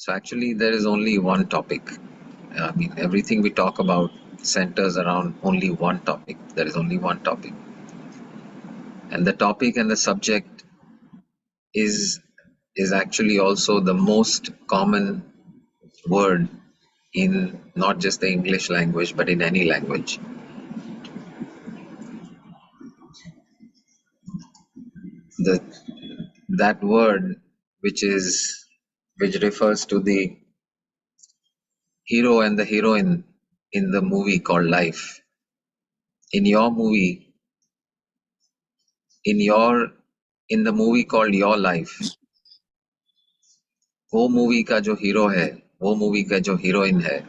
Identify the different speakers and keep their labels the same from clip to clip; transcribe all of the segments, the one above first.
Speaker 1: So actually there is only one topic. I mean, everything we talk about centers around only one topic. There is only one topic. And the topic and the subject is actually also the most common word in not just the English language, but in any language. That word which refers to the hero and the heroine in the movie called Life. In your movie, in the movie called Your Life, वो movie का जो hero है, वो movie का जो heroine है,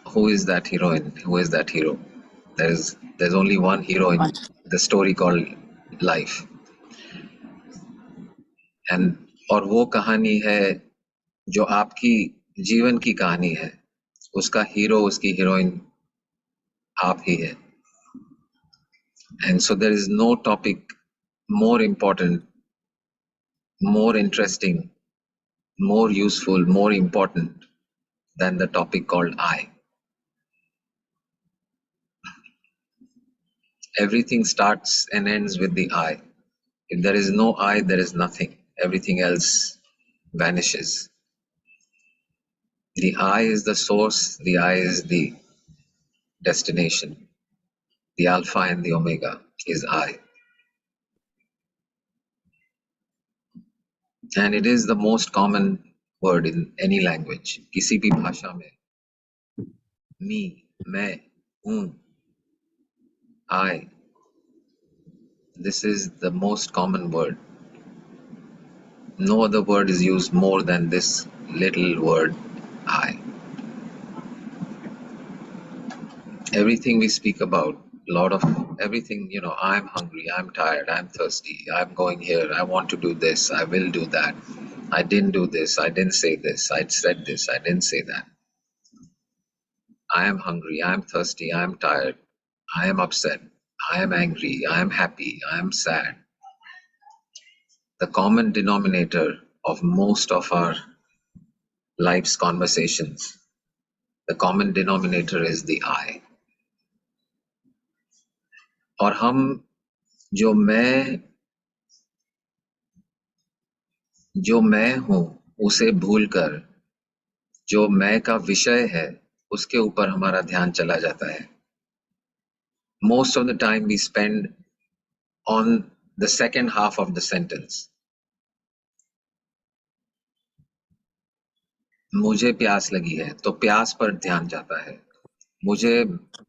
Speaker 1: who is that heroine? Who is that hero? There's only one hero in the story called Life. And और वो कहानी है जो आपकी जीवन की कहानी है, उसका हीरो, उसकी हीरोइन आप ही है. And so there is no topic more important, more interesting, more useful, more important than the topic called I. Everything starts and ends with the I. If there is no I, there is nothing. Everything else vanishes. The I is the source, the I is the destination. The Alpha and the Omega is I. And it is the most common word in any language. किसी भी भाषा में. Me, मैं, हूँ, I. This is the most common word. No other word is used more than this little word, I. Everything we speak about, everything, I'm hungry, I'm tired, I'm thirsty, I'm going here, I want to do this, I will do that, I didn't do this, I didn't say this, I said this, I didn't say that. I am hungry, I am thirsty, I am tired, I am upset, I am angry, I am happy, I am sad. The common denominator of most of our life's conversations, the common denominator is the I. और हम जो मैं हूँ उसे भूलकर जो मैं का विषय है उसके ऊपर हमारा ध्यान चला जाता है. Most of the time we spend on the second half of the sentence. मुझे प्यास लगी है तो प्यास पर ध्यान जाता है.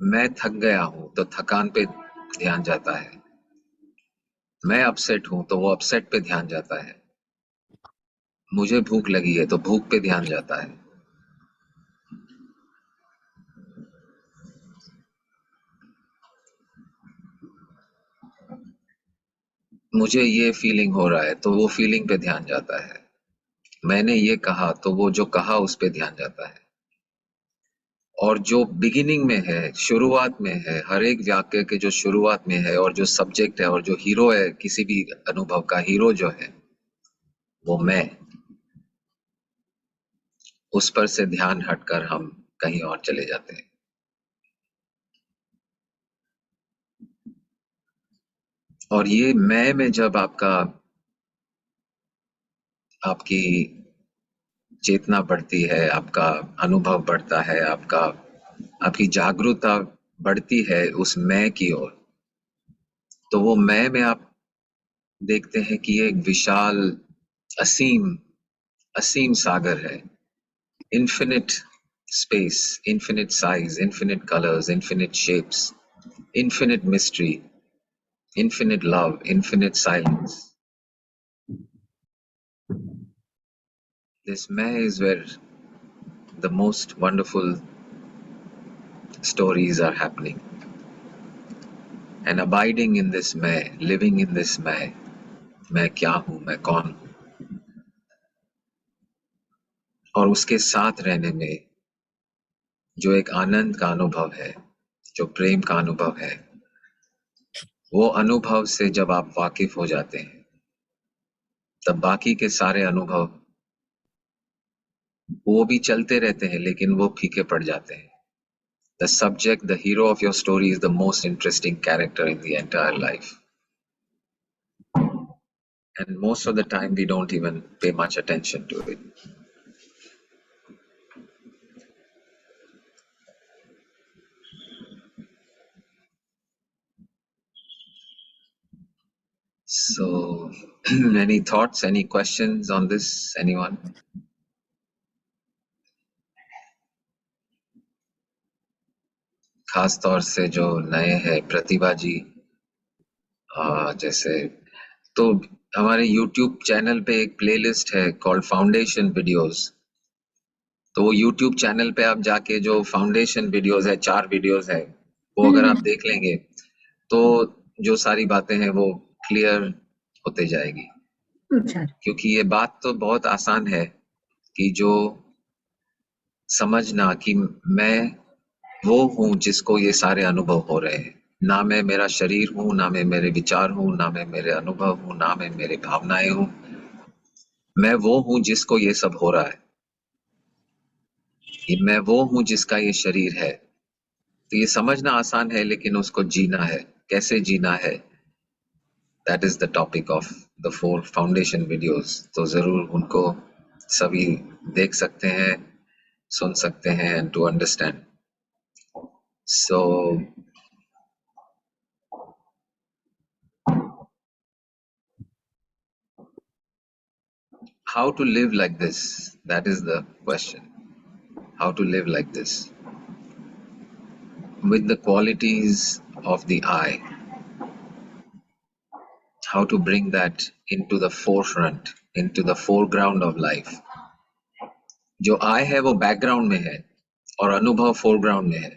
Speaker 1: मैं थक गया हूँ तो थकान पे ध्यान जाता है. मैं अपसेट हूँ तो वो अपसेट पे ध्यान जाता है. मुझे भूख लगी है तो भूख पे ध्यान जाता है. मुझे ये फीलिंग हो रहा है तो वो फीलिंग पे ध्यान जाता है. मैंने ये कहा तो वो जो कहा उस पे ध्यान जाता है. और जो बिगिनिंग में है, शुरुआत में है, हर एक वाक्य के जो शुरुआत में है और जो सब्जेक्ट है और जो हीरो है, किसी भी अनुभव का हीरो जो है वो मैं, उस पर से ध्यान हटकर हम कहीं और चले जाते हैं. और ये मैं में जब आपकी चेतना बढ़ती है, आपका अनुभव बढ़ता है, आपकी जागरूकता बढ़ती है उस मैं की ओर, तो वो मैं में आप देखते हैं कि ये एक विशाल असीम सागर है. Infinite space, infinite size, infinite colours, infinite shapes, infinite mystery, infinite love, infinite silence. This मैं is where the most wonderful stories are happening. And abiding in this मैं, living in this मैं क्या हूँ, मैं कौन हूँ, और उसके साथ रहने में जो एक आनंद का अनुभव है, जो प्रेम का अनुभव है, वो अनुभव से जब आप वाकिफ हो जाते हैं तब बाकी के सारे अनुभव वो भी चलते रहते हैं, लेकिन वो फीके पड़ जाते हैं. The subject, the hero of your story is the most interesting character in the entire life. And most of the time we don't even pay much attention to it. So, any thoughts, any questions on this, anyone? खास तौर से जो नए हैं, प्रतिभा जी, जैसे तो हमारे YouTube channel पे एक प्लेलिस्ट है कॉल्ड फाउंडेशन वीडियोस. तो वो YouTube चैनल पे आप जाके जो फाउंडेशन वीडियोस है, 4 वीडियोस है, वो अगर आप देख लेंगे तो जो सारी बातें हैं वो क्लियर होते जाएगी. क्योंकि ये बात तो बहुत आसान है कि जो समझना कि मैं वो हूँ जिसको ये सारे अनुभव हो रहे हैं. ना मैं मेरा शरीर हूँ, ना मैं मेरे विचार हूँ, ना मैं मेरे अनुभव हूँ, ना मैं मेरे भावनाएं हूँ. मैं वो हूँ जिसको ये सब हो रहा है. मैं वो हूँ जिसका ये शरीर है. तो ये समझना आसान है, लेकिन उसको जीना है. कैसे जीना है, that is the topic of the 4 foundation videos. तो जरूर उनको सभी देख सकते हैं, सुन सकते हैं, and to understand. So how to live like this, that is the question. How to live like this with the qualities of the I. How to bring that into the forefront, into the foreground of life. जो I है वो background में है और अनुभव foreground में है.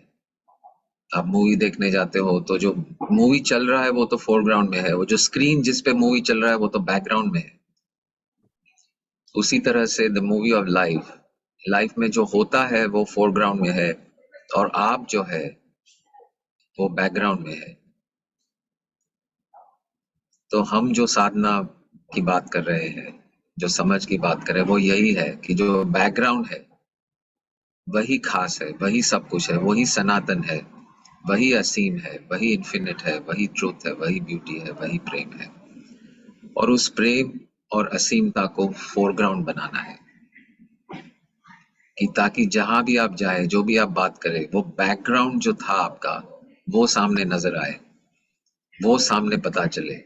Speaker 1: आप मूवी देखने जाते हो तो जो मूवी चल रहा है वो तो फोरग्राउंड में है, वो जो स्क्रीन जिस पे मूवी चल रहा है वो तो बैकग्राउंड में है. उसी तरह से the movie of life, life में जो होता है वो फोरग्राउंड में है और आप जो है वो बैकग्राउंड में है. तो हम जो साधना की बात कर रहे हैं, जो समझ की बात कर रहे हैं, वो यही है कि जो बैकग्राउंड है वही खास है, वही सब कुछ है, वही सनातन है, वही असीम है, वही इन्फिनिट है, वही ट्रूथ है, वही ब्यूटी है, वही प्रेम है. और उस प्रेम और असीमता को फोरग्राउंड बनाना है कि ताकि जहां भी आप जाए, जो भी आप बात करें, वो बैकग्राउंड जो था आपका वो सामने नजर आए, वो सामने पता चले.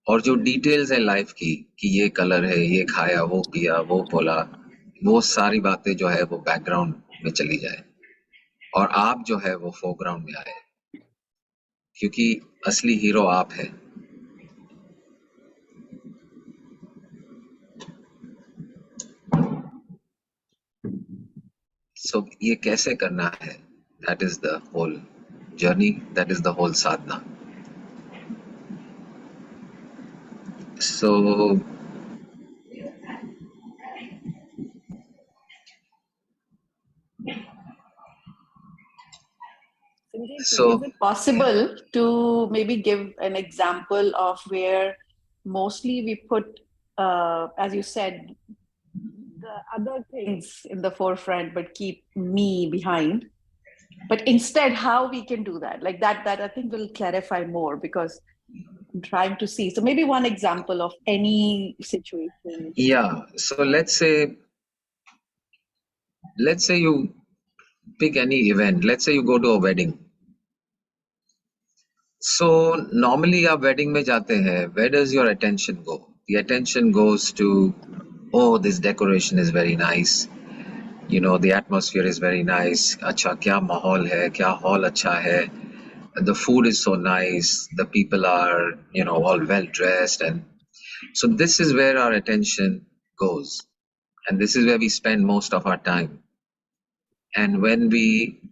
Speaker 1: और जो डिटेल्स है लाइफ की कि ये कलर है, ये खाया, वो पिया, वो बोला, वो सारी बातें जो है वो बैकग्राउंड में चली जाए और आप जो है वो फोरग्राउंड में आए, क्योंकि असली हीरो आप है. सो ये कैसे करना है, that is the whole journey, that is the whole sadhana. So
Speaker 2: Sanjivji, is it possible to maybe give an example of where mostly we put, as you said, the other things in the forefront, but keep me behind? But instead, how we can do that? Like that I think will clarify more, because I'm trying to see. So maybe one example of any situation.
Speaker 1: yeah, so let's say you pick any event. Let's say you go to a wedding. So normally आप wedding में जाते हैं, where does your attention go? The attention goes to, oh, this decoration is very nice, you know, the atmosphere is very nice, अच्छा क्या माहौल है, क्या hall अच्छा है, the food is so nice, the people are, you know, all well dressed, and so this is where our attention goes, and this is where we spend most of our time. And when we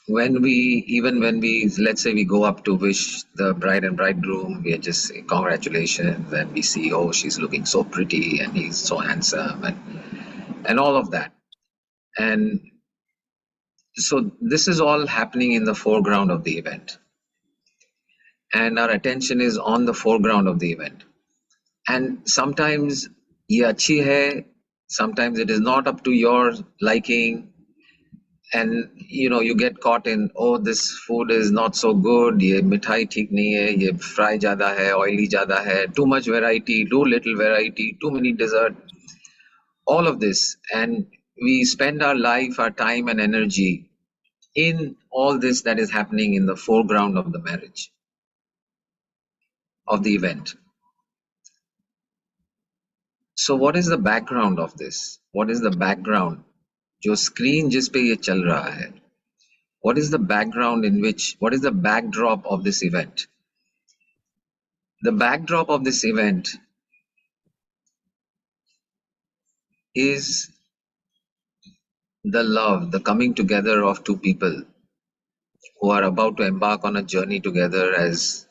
Speaker 1: let's say we go up to wish the bride and bridegroom, we just say congratulations, and we see, oh, she's looking so pretty and he's so handsome, and all of that. And so this is all happening in the foreground of the event, and our attention is on the foreground of the event. And sometimes ye achhi hai, sometimes it is not up to your liking, and you get caught in, oh, this food is not so good, ye mithai theek nahi hai, ye fry zyada hai, oily zyada hai, too much variety, too little variety, too many dessert, all of this. And we spend our life, our time and energy in all this that is happening in the foreground of the marriage, of the event. So what is the background of this? What is the background? जो screen जिस पे ये चल रहा है, what is the background in which, what is the backdrop of this event? The backdrop of this event is the love, the coming together of two people who are about to embark on a journey together as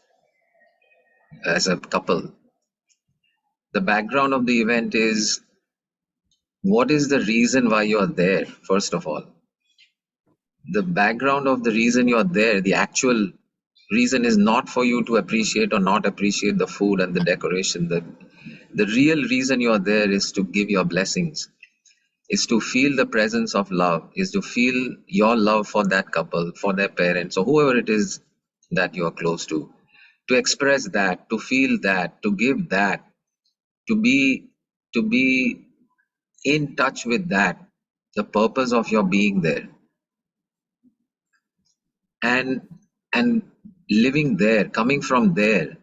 Speaker 1: a couple. The background of the event is, what is the reason why you are there, first of all? The background of the reason you are there, the actual reason, is not for you to appreciate or not appreciate the food and the decoration. The real reason you are there is to give your blessings, is to feel the presence of love, is to feel your love for that couple, for their parents, or whoever it is that you are close to express that, to feel that, to give that, to be in touch with that, the purpose of your being there. And living there, coming from there,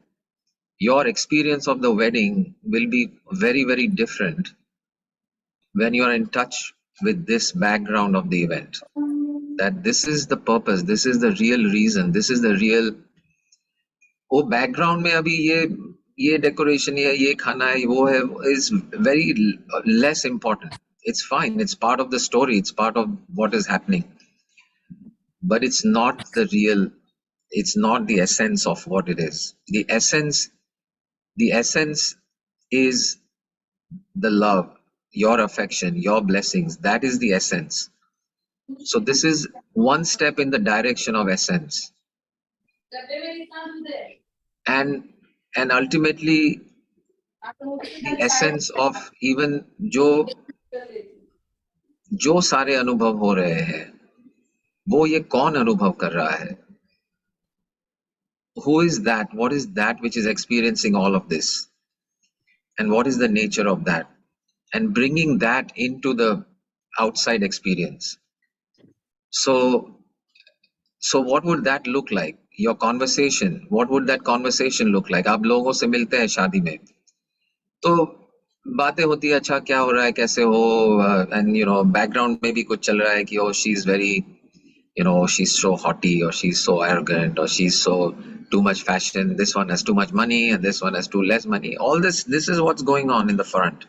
Speaker 1: your experience of the wedding will be very, very different when you are in touch with this background of the event, that this is the purpose, this is the real reason, this is the real. वो background में अभी ये decoration है, ये खाना है, वो है, is very less important. It's fine, it's part of the story, it's part of what is happening, but it's not the real, it's not the essence of what it is. The essence is the love, your affection, your blessings. That is the essence. So this is one step in the direction of essence. And ultimately, the essence of even जो सारे अनुभव हो रहे हैं, वो ये कौन अनुभव कर रहा है? Who is that? What is that which is experiencing all of this? And what is the nature of that? And bringing that into the outside experience. So what would that look like? Your conversation, what would that conversation look like? आप लोगों से मिलते हैं शादी में, तो बातें होती है, अच्छा क्या हो रहा है, कैसे हो, and background में भी कुछ चल रहा है कि oh, she's very, she's so haughty, or she's so arrogant, or she's so too much fashion, this one has too much money and this one has too less money. All this is what's going on in the front.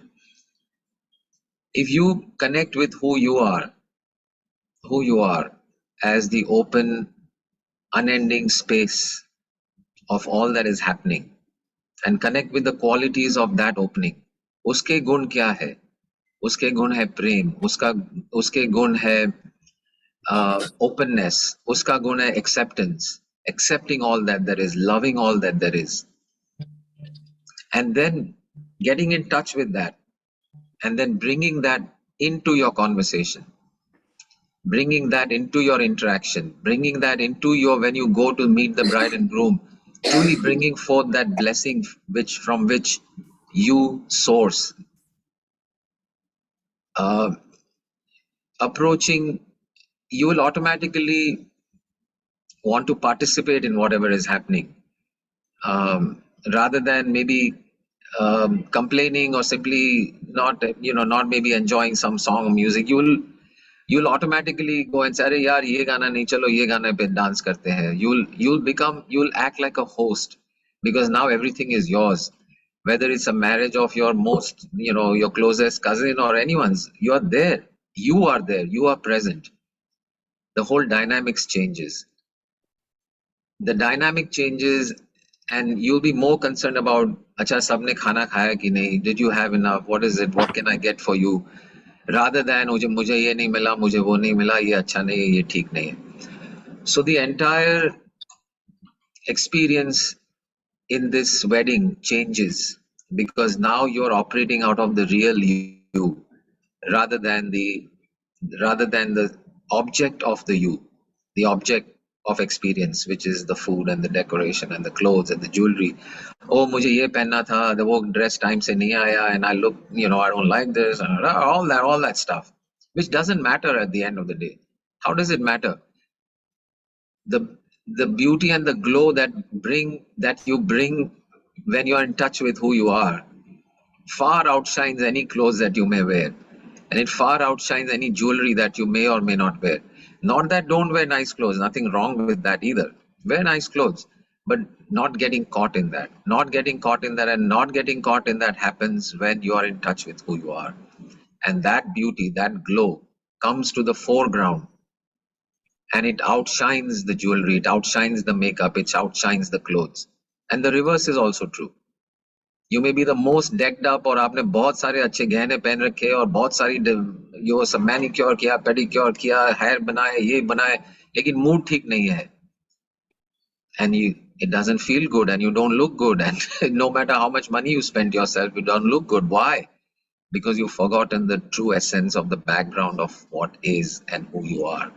Speaker 1: If you connect with who you are as the open, unending space of all that is happening, and connect with the qualities of that opening, उसके गुण क्या है? उसके गुण है प्रेम, उसके गुण है openness, उसका गुण है acceptance, accepting all that there is, loving all that there is, and then getting in touch with that, and then bringing that into your conversation, bringing that into your interaction, bringing that into your, when you go to meet the bride and groom, truly bringing forth that blessing from which you source, approaching, you will automatically want to participate in whatever is happening, rather than maybe complaining or simply not maybe enjoying some song or music. You'll automatically go and say, अरे यार ये गाना नहीं, चलो ये गाने पे dance करते हैं. You'll act like a host, because now everything is yours. Whether it's a marriage of your most, your closest cousin or anyone's, you are there, you are present. The whole dynamics changes. The dynamic changes, and you'll be more concerned about, अच्छा सबने खाना खाया कि नहीं, did you have enough, what is it, what can I get for you, rather than मुझे ये नहीं मिला, मुझे वो नहीं मिला, ये अच्छा नहीं है, ये ठीक नहीं है. So the entire experience in this wedding changes because now you're operating out of the real you rather than the object of the you, the object of experience, which is the food and the decoration and the clothes and the jewelry. Oh, मुझे ये पहनना था, वो dress time से नहीं आया, and I look, I don't like this, and all that stuff, which doesn't matter at the end of the day. How does it matter? The beauty and the glow that you bring when you are in touch with who you are far outshines any clothes that you may wear, and it far outshines any jewelry that you may or may not wear. Not that don't wear nice clothes, nothing wrong with that either. Wear nice clothes, but not getting caught in that. Not getting caught in that, and not getting caught in that happens when you are in touch with who you are. And that beauty, that glow comes to the foreground, and it outshines the jewelry, it outshines the makeup, it outshines the clothes. And the reverse is also true. You may be the most decked up और आपने बहुत सारे अच्छे गहने पहन रखे और बहुत सारी सब मैनिक्योर किया, पेडिक्योर किया, हेयर बनाए, ये बनाए, लेकिन मूड ठीक नहीं है, and it doesn't feel good, and you don't look good, and no matter how much money you spend yourself, you don't look good. Why? Because you've forgotten the true essence of the background of what is and who you are.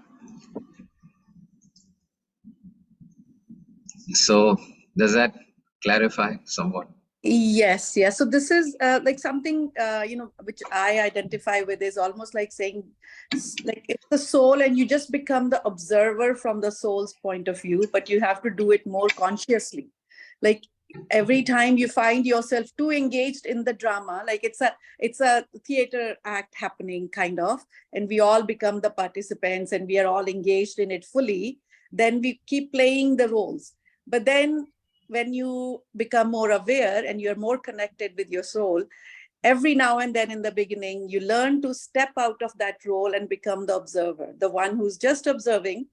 Speaker 1: So does that clarify somewhat?
Speaker 2: Yes, yes. So this is like something which I identify with, is almost like saying, like, it's the soul, and you just become the observer from the soul's point of view, but you have to do it more consciously. Like every time you find yourself too engaged in the drama, like it's a theater act happening kind of, and we all become the participants and we are all engaged in it fully, then we keep playing the roles. But then when you become more aware and you're more connected with your soul, every now and then in the beginning, you learn to step out of that role and become the observer, the one who's just observing.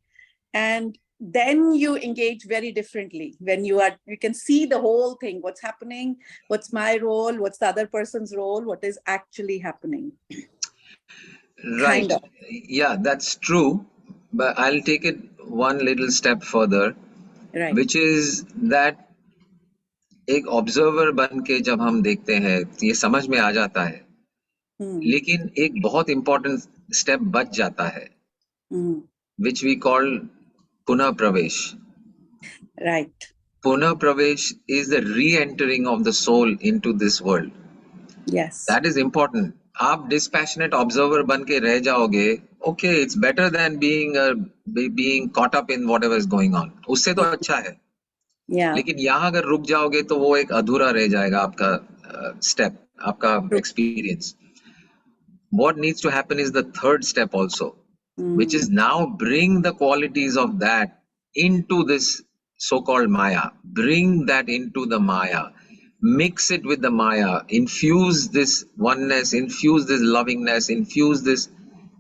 Speaker 2: And then you engage very differently when you can see the whole thing, what's happening, what's my role, what's the other person's role, what is actually happening.
Speaker 1: Right. Kind of. Yeah, that's true. But I'll take it one little step further, right, which is that एक observer बन के जब हम देखते हैं ये समझ में आ जाता है, लेकिन एक बहुत इंपॉर्टेंट स्टेप बच जाता है, which we call पुनः प्रवेश. Right. पुनः प्रवेश is the re-entering of the soul into this world. Yes. That is important. आप dispassionate observer बन के रह जाओगे, okay, it's better than being caught up in whatever is going on. उससे तो अच्छा है. लेकिन यहाँ अगर रुक जाओगे तो वो एक अधूरा रह जाएगा आपका स्टेप, आपका experience. What needs to happen is the third step also, which is now bring the qualities of that into this so-called Maya. Bring that into the Maya. Mix it with the Maya. Infuse this oneness, infuse this lovingness, infuse this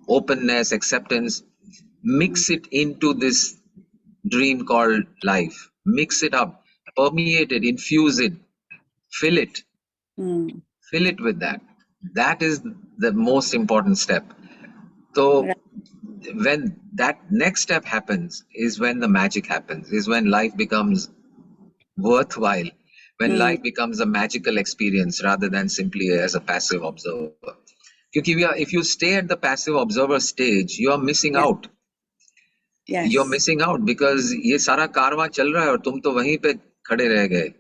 Speaker 1: openness, acceptance. Mix it into this dream called life. Mix it up, permeate it, infuse it, fill it. Fill it with that. That is the most important step. So when that next step happens is when the magic happens, is when life becomes worthwhile, when life becomes a magical experience rather than simply as a passive observer. Because if you stay at the passive observer stage, you are missing out. Yes. You're missing out because ये सारा कारवां चल रहा है और तुम तो वहीं पे खड़े रह गए.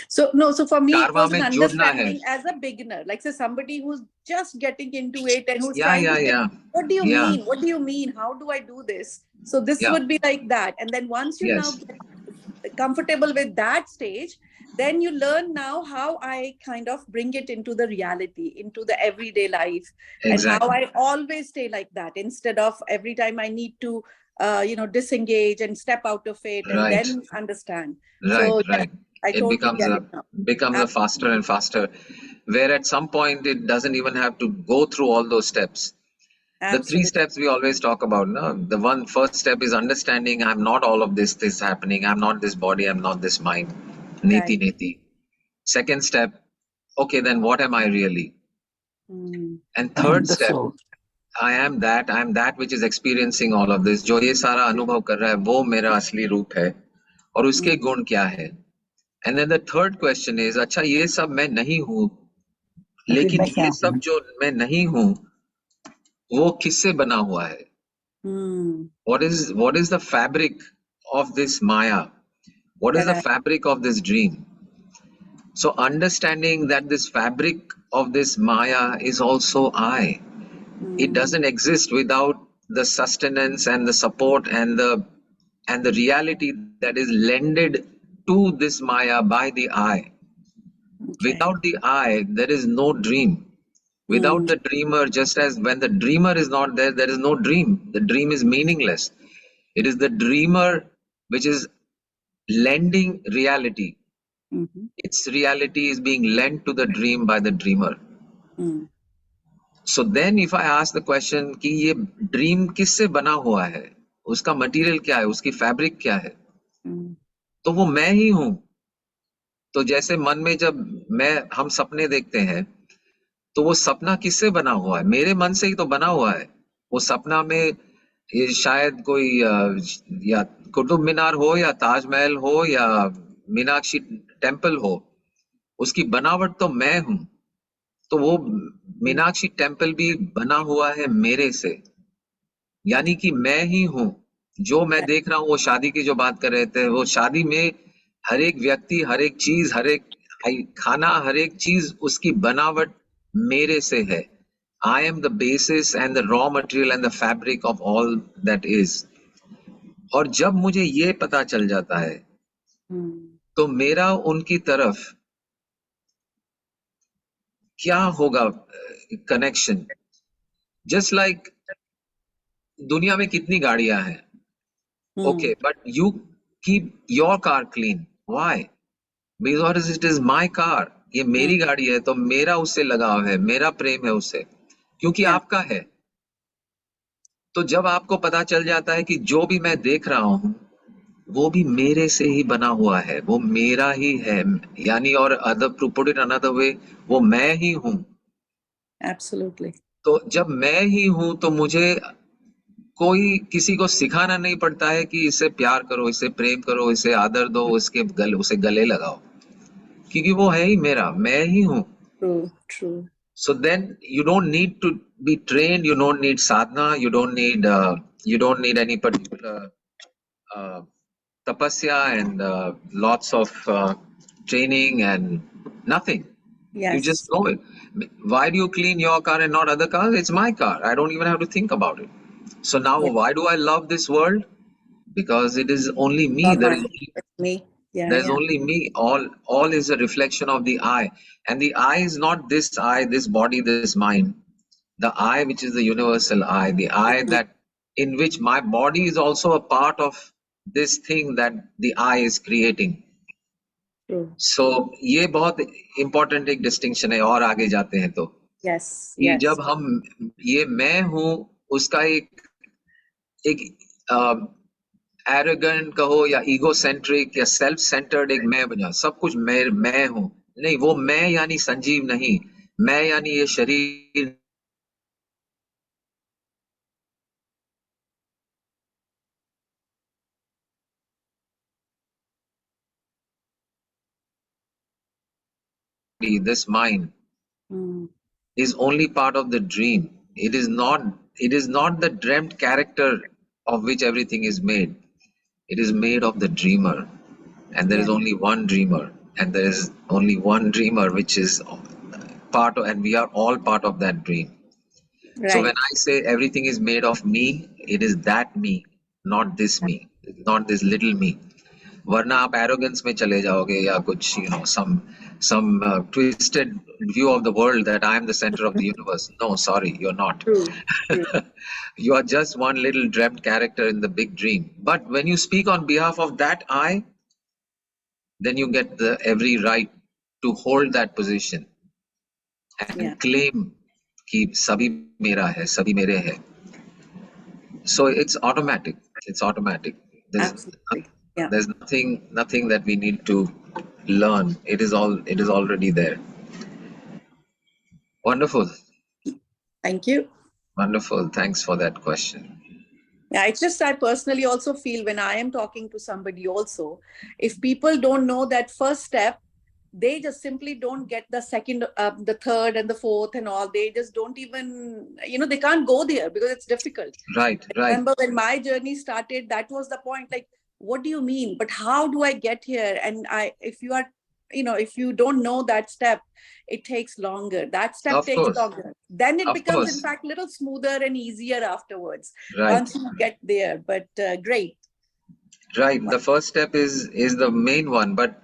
Speaker 2: So for me, it was an understanding as a beginner, like say somebody who's just getting into it and who's trying to get, what do you mean? What do you mean? How do I do this? So this would be like that. And then once you now get comfortable with that stage, then you learn now how I kind of bring it into the reality, into the everyday life, and how I always stay like that instead of every time I need to disengage and step out of it and then understand.
Speaker 1: Right. It becomes a faster and faster, where at some point it doesn't even have to go through all those steps. Absolutely. The 3 steps we always talk about. No? The first step is understanding I'm not all of this happening. I'm not this body. I'm not this mind. Neti. Second step, okay, then what am I really? And third step, I am that which is experiencing all of this. जो ये सारा अनुभव कर रहा है वो मेरा असली रूप है और उसके गुण क्या है? And then the third question is, अच्छा ये सब मैं नहीं हूँ, लेकिन ये सब जो मैं नहीं हूँ वो किससे बना हुआ है? What is the fabric of this Maya? What is the fabric of this dream? So understanding that this fabric of this Maya is also I. It doesn't exist without the sustenance and the support and the reality that is lended to this Maya by the I. Without the I, there is no dream. Without the dreamer, just as when the dreamer is not there, there is no dream. The dream is meaningless. It is the dreamer which is lending reality. Its reality is being lent to the dream by the dreamer. So then if I ask the question कि ये dream किससे बना हुआ है, उसका material क्या है, उसकी fabric क्या है, तो वो मैं ही हूँ. तो जैसे मन में जब हम सपने देखते हैं, तो वो सपना किससे बना हुआ है? मेरे मन से ही तो बना हुआ है. वो सपना में ये शायद कोई या कुतुब मीनार हो या ताजमहल हो या मीनाक्षी टेम्पल हो, उसकी बनावट तो मैं हूं. तो वो मीनाक्षी टेम्पल भी बना हुआ है मेरे से, यानी कि मैं ही हूं. जो मैं देख रहा हूं, वो शादी की जो बात कर रहे थे, वो शादी में हर एक व्यक्ति, हर एक चीज, हर एक खाना, हर एक चीज उसकी बनावट मेरे से है. I am the basis and the raw material and the fabric of all that is. और जब मुझे ये पता चल जाता है, तो मेरा उनकी तरफ क्या होगा कनेक्शन? जस्ट लाइक दुनिया में कितनी गाड़ियां हैं, okay, but you keep your car clean. Why? Because it is my car. ये मेरी गाड़ी है, तो मेरा उससे लगाव है, मेरा प्रेम है उससे, क्योंकि आपका है. तो जब आपको पता चल जाता है कि जो भी मैं देख रहा हूं वो भी मेरे से ही बना हुआ है, वो मेरा ही है, यानी और other to put it another way, वो मैं ही हूं.
Speaker 2: एब्सोल्युटली.
Speaker 1: तो जब मैं ही हूं तो मुझे कोई किसी को सिखाना नहीं पड़ता है कि इसे प्यार करो, इसे प्रेम करो, इसे आदर दो, उसे गले लगाओ, क्योंकि वो है ही मेरा, मैं ही हूं.
Speaker 2: True true.
Speaker 1: So then you don't need to be trained, you don't need sadhana, you don't need any particular uh, tapasya and lots of training and nothing.
Speaker 2: Yes.
Speaker 1: You just know it. Why do you clean your car and not other cars? It's my car. I don't even have to think about it. So now why do I love this world? Because it is only me.
Speaker 2: Not
Speaker 1: There is
Speaker 2: me.
Speaker 1: there's only me. All is a reflection of the I. And the I is not this I, this body, this mind. The I, which is the universal I, the I that in which my body is also a part of this thing that the I is creating. So ये बहुत important एक distinction है. और आगे जाते हैं तो कि जब हम ये मैं हूँ, उसका एक एरोगेंट कहो या ईगोसेंट्रिक या सेल्फ सेंटर्ड एक मैं बना, सब कुछ मैं हूँ. नहीं, वो मैं यानी संजीव नहीं, मैं यानी ये शरीर this mind is only part of the dream. It is not the dreamt character of which everything is made. It is made of the dreamer, and there is only one dreamer, and there is only one dreamer which is part of, and we are all part of that dream. So when I say everything is made of me, it is that me, not this me, not this little me. वरना आप arrogance में चले जाओगे या कुछ some twisted view of the world that I am the center of the universe. No, sorry, you're not. You are just one little dreamt character in the big dream. But when you speak on behalf of that I, then you get the every right to hold that position and claim कि सभी मेरा है, सभी मेरे है. So it's automatic. It's automatic. There's nothing that we need to learn. It is already there. Wonderful.
Speaker 2: Thank you.
Speaker 1: Wonderful. Thanks for that question.
Speaker 2: Yeah, it's just I personally also feel when I am talking to somebody also, if people don't know that first step, they just simply don't get the second, the third, and the fourth, and all. They just don't even, they can't go there because it's difficult.
Speaker 1: Right,
Speaker 2: I
Speaker 1: right.
Speaker 2: remember when my journey started, that was the point. Like, what do you mean? But how do I get here? And if you don't know that step, it takes longer. That step
Speaker 1: Of
Speaker 2: takes
Speaker 1: course,
Speaker 2: longer. Then it
Speaker 1: of
Speaker 2: becomes, in
Speaker 1: course.
Speaker 2: fact, a little smoother and easier afterwards
Speaker 1: Right,
Speaker 2: once you get there. But great.
Speaker 1: right. The first step is the main one, but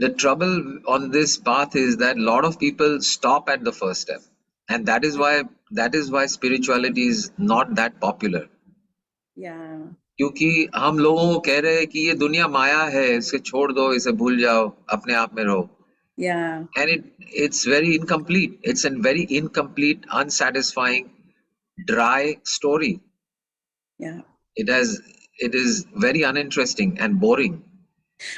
Speaker 1: the trouble on this path is that a lot of people stop at the first step, and that is why spirituality is not that popular.
Speaker 2: Yeah,
Speaker 1: क्योंकि हम लोगों को कह रहे हैं कि ये दुनिया माया है, इसे छोड़ दो, इसे भूल जाओ, अपने आप में रहो.
Speaker 2: yeah,
Speaker 1: And it's very incomplete. It's a very incomplete, unsatisfying, dry story.
Speaker 2: yeah.
Speaker 1: It is very uninteresting and boring.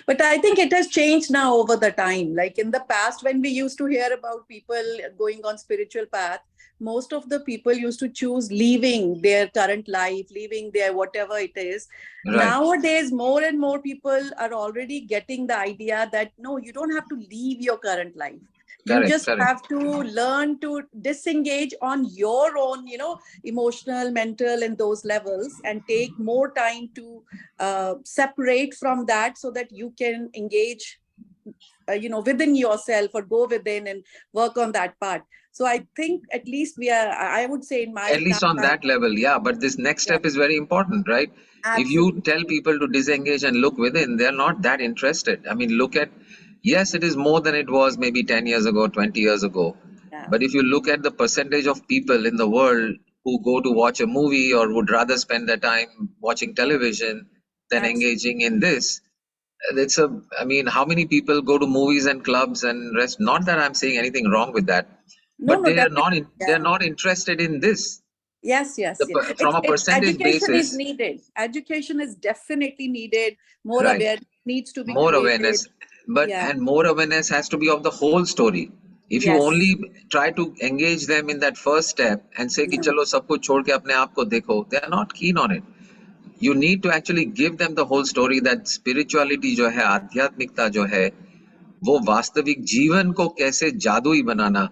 Speaker 2: But I think it has changed now over the time. Like in the past, when we used to hear about people going on spiritual path, most of the people used to choose leaving their current life, leaving their whatever it is.
Speaker 1: Right.
Speaker 2: Nowadays, more and more people are already getting the idea that no, you don't have to leave your current life. You
Speaker 1: Correct,
Speaker 2: just
Speaker 1: correct.
Speaker 2: have to learn to disengage on your own, emotional, mental, and those levels, and take more time to separate from that so that you can engage within yourself, or go within and work on that part. So I think at least I would say in
Speaker 1: At
Speaker 2: my
Speaker 1: least on
Speaker 2: time.
Speaker 1: that level, yeah. But this next
Speaker 2: Yeah,
Speaker 1: step is very important, right? If you
Speaker 2: absolutely.
Speaker 1: tell people to disengage and look within, they're not that interested. I mean, yes, it is more than it was maybe 10 years ago, 20 years ago.
Speaker 2: Yeah,
Speaker 1: But if you look at the percentage of people in the world who go to watch a movie or would rather spend their time watching television than
Speaker 2: absolutely.
Speaker 1: engaging in this, I mean, how many people go to movies and clubs and rest? Not that I'm saying anything wrong with that,
Speaker 2: No,
Speaker 1: but
Speaker 2: no, definitely.
Speaker 1: they're
Speaker 2: Yeah.
Speaker 1: not interested in this.
Speaker 2: Yes, yes, yes.
Speaker 1: From a
Speaker 2: It's
Speaker 1: percentage
Speaker 2: education is
Speaker 1: basis,
Speaker 2: needed. Education is definitely needed. More
Speaker 1: right?
Speaker 2: awareness needs to be
Speaker 1: More
Speaker 2: created.
Speaker 1: awareness, but
Speaker 2: Yeah.
Speaker 1: and more awareness has to be of the whole story. If you
Speaker 2: Yes.
Speaker 1: only try to engage them in that first step and say कि
Speaker 2: Yeah.
Speaker 1: चलो सब कुछ छोड़ के अपने आप को देखो, they are not keen on it. You need to actually give them the whole story that spirituality जो है, आध्यात्मिकता जो है, वो वास्तविक जीवन को कैसे जादुई बनाना,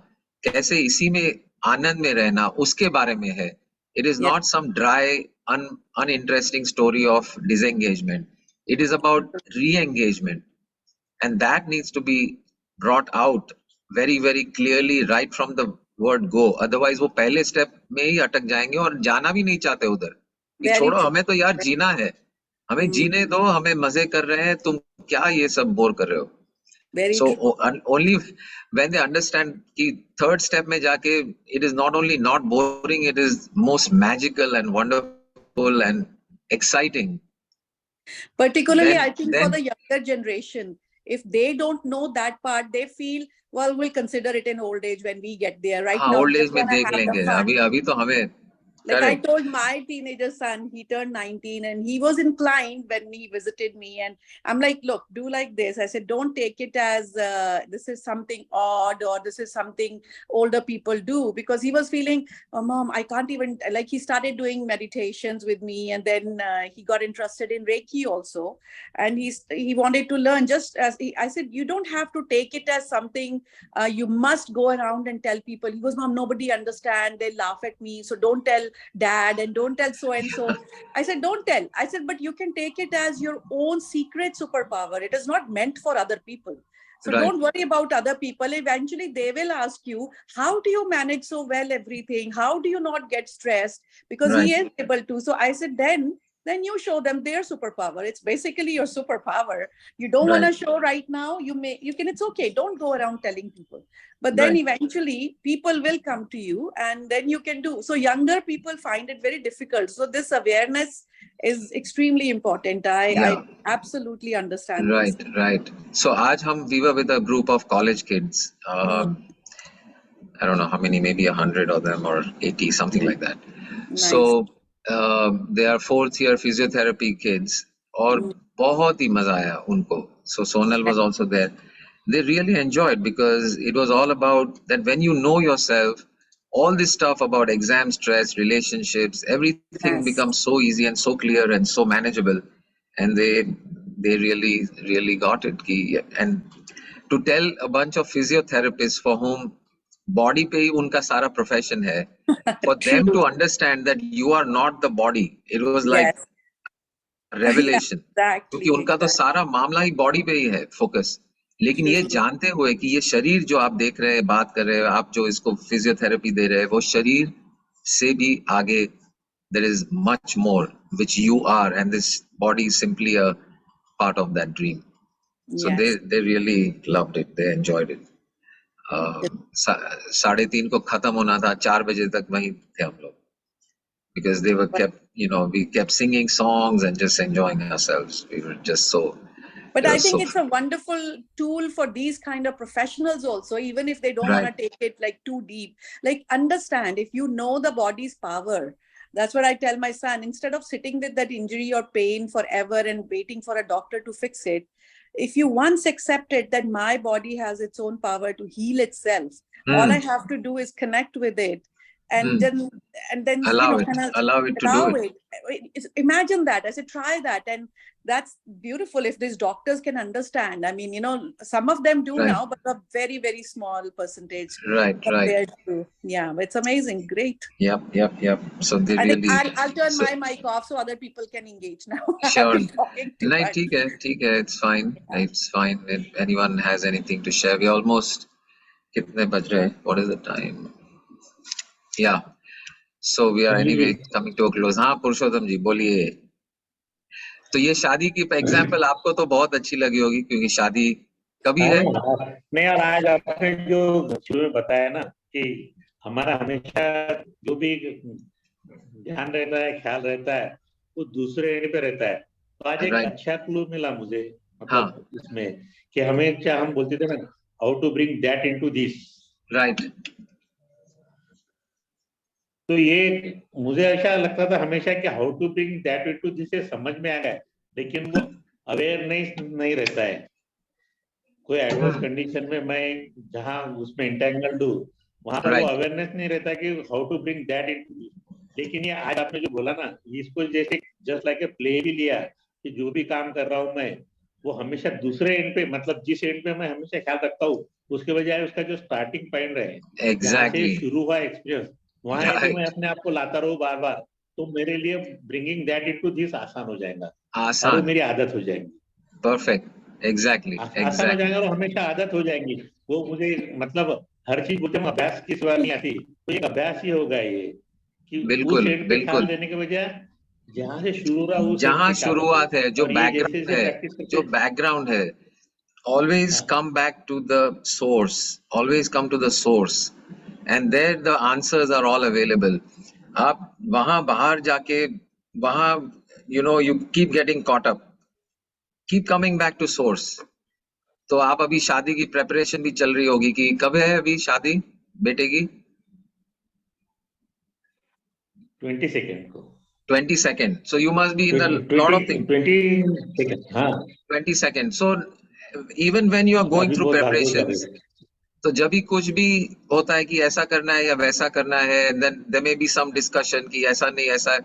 Speaker 1: कैसे इसी में आनंद में रहना, उसके बारे में है. It is
Speaker 2: Yeah.
Speaker 1: not some dry, uninteresting story of disengagement. It is about re-engagement, and that needs to be brought out very, very clearly right from the word go. Otherwise, वो पहले step में ही अटक जाएंगे और जाना भी नहीं चाहते उधर. कि
Speaker 2: Very
Speaker 1: छोड़ो,
Speaker 2: true.
Speaker 1: हमें तो यार जीना है, हमें
Speaker 2: Mm,
Speaker 1: जीने दो, हमें मजे कर रहे हैं, तुम क्या ये सब बोर कर रहे हो.
Speaker 2: very
Speaker 1: So
Speaker 2: true.
Speaker 1: only when they understand कि third step में जाके it is not only not boring, it is most magical and wonderful and exciting.
Speaker 2: Particularly, I think
Speaker 1: Then
Speaker 2: for the younger generation, if they don't know that part, they feel, well, we'll consider it in old age when we get there. Right
Speaker 1: हाँ,
Speaker 2: now, we
Speaker 1: old
Speaker 2: just
Speaker 1: age में
Speaker 2: want to
Speaker 1: देख
Speaker 2: have the
Speaker 1: लेंगे.
Speaker 2: fun.
Speaker 1: अभी तो हमें
Speaker 2: Like I
Speaker 1: correct.
Speaker 2: told my teenager son, he turned 19 and he was inclined when he visited me. And I'm like, look, do like this. I said, don't take it as this is something odd or this is something older people do, because he was feeling, oh, mom, I can't even, like he started doing meditations with me. And then he got interested in Reiki also. And he wanted to learn, just as I said, you don't have to take it as something you must go around and tell people. He goes, mom, nobody understand. They laugh at me. So don't tell dad and don't tell so and so. I said, don't tell. I said, but you can take it as your own secret superpower. It is not meant for other people. So
Speaker 1: Right,
Speaker 2: don't worry about other people. Eventually they will ask you, how do you manage so well everything? How do you not get stressed? Because
Speaker 1: right,
Speaker 2: he is able to. So I said, then you show them their superpower. It's basically your superpower. You don't want
Speaker 1: right,
Speaker 2: to show right now, you can, it's okay, don't go around telling people. But then
Speaker 1: right.
Speaker 2: eventually people will come to you and then you can do. So younger people find it very difficult. So this awareness is extremely important. I
Speaker 1: Yeah,
Speaker 2: absolutely understand this.
Speaker 1: right, right. So आज we were with a group of college kids.
Speaker 2: Mm,
Speaker 1: I don't know how many, maybe 100 of them or 80, something like that.
Speaker 2: nice.
Speaker 1: So they are fourth year physiotherapy kids. और
Speaker 2: Mm,
Speaker 1: बहुत ही मजा आया उनको. So Sonal was also there. They really enjoyed because it was all about that when you know yourself, all this stuff about exam stress, relationships, everything
Speaker 2: Yes.
Speaker 1: becomes so easy and so clear and so manageable. And they really got it. And to tell a bunch of physiotherapists for whom body पे ही उनका सारा profession है, for them
Speaker 2: True.
Speaker 1: to understand that you are not the body, it was like
Speaker 2: Yes. Yeah,
Speaker 1: revelation, क्योंकि
Speaker 2: exactly,
Speaker 1: उनका तो
Speaker 2: exactly.
Speaker 1: सारा मामला ही body पे ही है फोकस। लेकिन ये
Speaker 2: True.
Speaker 1: जानते हुए कि ये शरीर जो आप देख रहे हैं, बात कर रहे हैं, आप जो इसको फिजियोथेरेपी दे रहे हैं, वो शरीर से भी आगे there is much more which you are, and this body is simply a part of that dream. So
Speaker 2: Yes.
Speaker 1: they really loved it, they enjoyed it. 3:30 को खत्म होना था, 4 बजे तक वहीं थे हम लोग, because they were kept, we kept singing songs and just enjoying ourselves. We were just so,
Speaker 2: But
Speaker 1: it
Speaker 2: I
Speaker 1: was
Speaker 2: think
Speaker 1: so
Speaker 2: it's a wonderful tool for these kind of professionals also, even if they don't want
Speaker 1: right.
Speaker 2: to take it like too deep. Like, understand, if you know the body's power, that's what I tell my son. Instead of sitting with that injury or pain forever and waiting for a doctor to fix it, if you once accepted that my body has its own power to heal itself, all I have to do is connect with it, and then
Speaker 1: allow it,
Speaker 2: kind of
Speaker 1: allow it to do
Speaker 2: allow
Speaker 1: it.
Speaker 2: it. Imagine that. I said, try that, and that's beautiful if these doctors can understand. I mean, some of them do
Speaker 1: Right.
Speaker 2: now, but a very, very small percentage
Speaker 1: Right.
Speaker 2: compared to, yeah, it's amazing. Great.
Speaker 1: Yep. So they
Speaker 2: I think
Speaker 1: really,
Speaker 2: I'll turn
Speaker 1: so
Speaker 2: my mic off so other people can engage now. I've
Speaker 1: sure.
Speaker 2: been talking too
Speaker 1: नहीं,
Speaker 2: much.
Speaker 1: ठीक है, it's fine. It's fine. If anyone has anything to share, we almost, कितने बज रहे हैं? What is the time? Yeah. So we are anyway coming to a close. हाँ, पुरुषोत्तम जी बोलिए। तो ये शादी की एग्जाम्पल आपको तो बहुत अच्छी लगी होगी, क्योंकि शादी कभी है?
Speaker 3: नहीं यार, आज आपने जो शुरू में बताया ना कि हमारा हमेशा जो भी ध्यान रहता है, ख्याल रहता है, वो दूसरे एंड पे रहता है। तो आज एक अच्छा क्लू मिला मुझे, मतलब इसमें कि हमें क्या हम बोलते थे ना, how to bring that into this.
Speaker 1: Right.
Speaker 3: तो ये मुझे ऐसा लगता था हमेशा कि how to bring that into this से समझ में आ गया, लेकिन वो अवेयरनेस नहीं रहता है। कोई एडवर्स कंडीशन में मैं जहां उसमें इंटेंगल्ड हूं, वहां पर वो अवेयरनेस नहीं रहता कि how to bring that into. लेकिन ये आज आपने जो बोला ना, इसको जैसे जस्ट लाइक ए प्ले भी लिया कि जो भी काम कर रहा हूं मैं, वो हमेशा दूसरे एंड पे, मतलब जिस एंड पे मैं हमेशा ख्याल रखता हूँ, उसके बजाय उसका जो स्टार्टिंग पॉइंट रहे, जहां से शुरू हुआ एक्सपीरियंस, वहां यदि मैं अपने आप को लाता रहूं बार बार, तो मेरे लिए ब्रिंगिंग दैट इनटू दिस आसान हो जाएगा, और वो मेरी आदत हो जाएगी।
Speaker 1: परफेक्ट, एग्जैक्टली
Speaker 3: आसान हो जाएगा और हमेशा आदत हो जाएगी। वो मुझे, मतलब हर चीज बोलते हैं अभ्यास की सिवा नहीं आती, तो एक अभ्यास ही होगा ये कि उस एंड पे ख्याल देने के बजाय जहां से शुरू रहा, उस
Speaker 1: जहां शुरुआत है, जो बैकग्राउंड है, जो बैकग्राउंड है, always come back to the source, always come to the source, and there the answers are all available. आप वहां बाहर जाके वहां you keep getting caught up, keep coming back to source. तो आप अभी शादी की प्रेपरेशन भी चल रही होगी कि कब है अभी शादी बेटे की?
Speaker 3: 22nd को।
Speaker 1: 22nd. So you must be in a lot of things.
Speaker 3: 22nd, हाँ।
Speaker 1: 22nd. So even when you are going through preparations, तो जब भी कुछ भी होता है कि ऐसा करना है या वैसा करना है, then there may be some discussion कि ऐसा नहीं ऐसा है,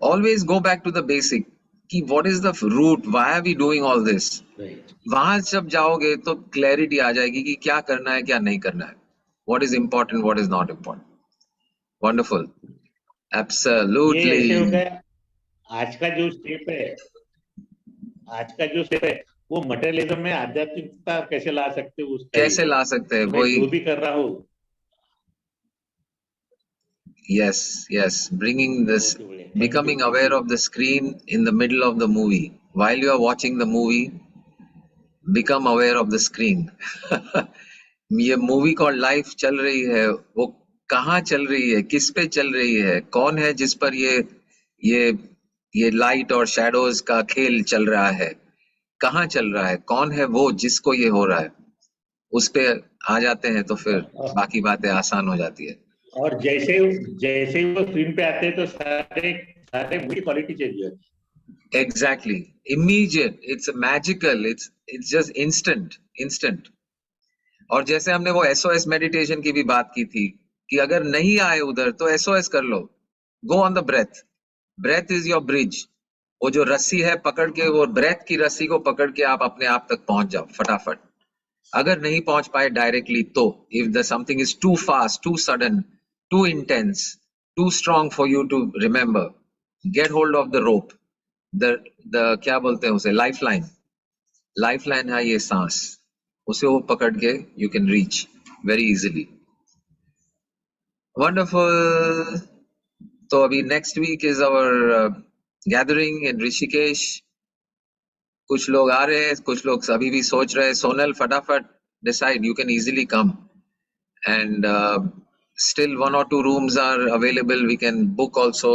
Speaker 1: always go back to the basic कि what is the root, why are we doing all this? वहां जब जाओगे तो क्लैरिटी आ जाएगी कि क्या करना है क्या नहीं करना है, what is important, what is not important. Wonderful. Absolutely.
Speaker 3: ये ऐसे हो गया। आज का जो स्टेप है वो मटेरियलिज्म में आध्यात्मिकता कैसे ला सकते हो, उसका
Speaker 1: कैसे ला सकते हैं, वही
Speaker 3: जो भी कर रहा हूँ।
Speaker 1: Yes, bringing this, becoming aware of the screen in the middle of the movie. While you are watching the movie, become aware of the screen. ये मूवी कॉल्ड लाइफ चल रही है, वो कहाँ चल रही है, किस पे चल रही है, कौन है जिस पर ये लाइट और शैडोज का खेल चल रहा है, कहाँ चल रहा है, कौन है वो जिसको ये हो रहा है, उस पे आ जाते हैं तो फिर बाकी बातें आसान हो जाती है।
Speaker 3: और जैसे वो स्क्रीन पे आते हैं तो सारे मूवी क्वालिटी चेंज हो जाती है।
Speaker 1: Exactly, immediate, it's magical, it's just instant. और जैसे हमने वो SOS मेडिटेशन की भी बात की थी कि अगर नहीं आए उधर तो SOS कर लो. Go on the breath. Breath is your bridge. वो जो रस्सी है पकड़ के, वो ब्रेथ की रस्सी को पकड़ के आप अपने आप तक पहुंच जाओ फटाफट. अगर नहीं पहुंच पाए डायरेक्टली तो, if the something is too fast, too sudden, too intense, too strong for you to remember, get hold of the rope. The क्या बोलते हैं उसे, lifeline है ये सांस, उसे वो पकड़ के you can reach very easily. Wonderful. तो अभी next week is our gathering in Rishikesh. कुछ लोग आ रहे हैं, कुछ लोग अभी भी सोच रहे हैं. सोनल फटाफट decide, you can easily come. And still 1 or 2 rooms are available. We can book also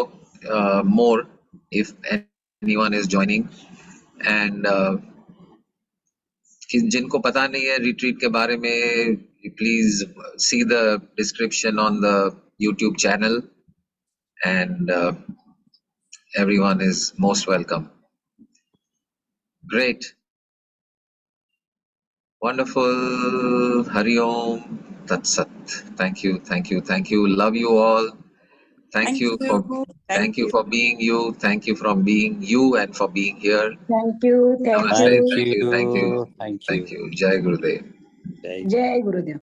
Speaker 1: more if anyone is joining. And जिनको पता नहीं है retreat के बारे में, please see the description on the YouTube channel. And everyone is most welcome. Great. Wonderful. Hari Om. Tat Sat. Thank you. Love you all. Thank you for being you. Thank you for being you and for being here.
Speaker 4: Thank you.
Speaker 1: Namaste. Thank you.
Speaker 5: Thank you.
Speaker 1: Jai Gurudev.
Speaker 4: Jai Gurudev.